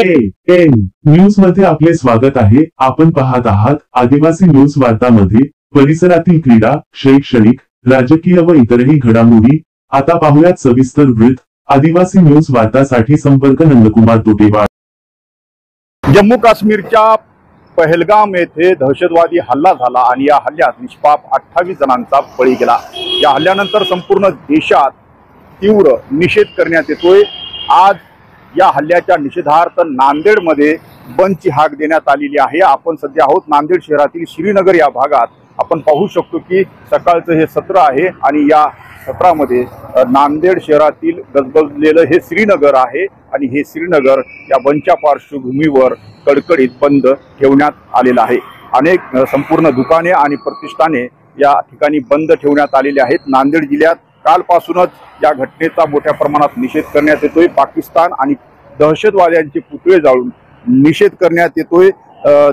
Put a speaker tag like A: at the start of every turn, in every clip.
A: AN news मध्ये आपले स्वागत आहे। आपण पाहत आहात आदिवासी न्यूज वार्तामध्ये परिसरातील क्रीडा, शैक्षणिक, राजकीय व इतरही घडामोडी। आता पाहूयात सविस्तर वृत्त। आदिवासी न्यूज वार्तासाठी संपर्क नंदकुमार तोटेवाड।
B: जम्मू काश्मीरच्या पहलगाम येथे दहशतवादी हल्ला झाला आणि या हल्ल्यात निष्पाप 28 जणांचा बळी गेला। या हल्ल्यानंतर संपूर्ण देशात तीव्र निषेध करण्यात येतोय। आज या हल्ल्याच्या निषेधार्थ नांदेडमध्ये बंदची हाक देण्यात आलेली आहे। आपण सध्या आहोत नांदेड शहरातील श्रीनगर या भागात। आपण पाहू शकतो की सकाळचं हे सत्र आहे आणि या सत्रामध्ये नांदेड शहरातील गजबजलेलं हे श्रीनगर आहे आणि हे श्रीनगर या बंदच्या पार्श्वभूमीवर कडकडीत बंद ठेवण्यात आलेलं आहे। अनेक संपूर्ण दुकाने आणि प्रतिष्ठाने या ठिकाणी बंद ठेवण्यात आलेले आहेत। नांदेड जिल्ह्यात कालपासूनच या घटनेचा मोठ्या प्रमाणात निषेध करण्यात येतोय। पाकिस्तान आणि दहशतवाद्यांचे पुतळे जाळून निषेध करण्यात येतोय।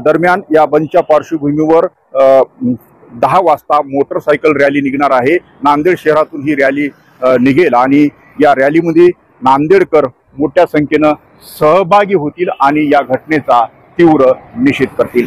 B: दरम्यान या बंदच्या पार्श्वभूमीवर 10 वाजता मोटरसायकल रॅली निघणार आहे। नांदेड शहरातून ही रॅली निघेल आणि या रॅलीमध्ये नांदेडकर मोठ्या संख्येने सहभागी होतील आणि या घटनेचा तीव्र निषेध करतील।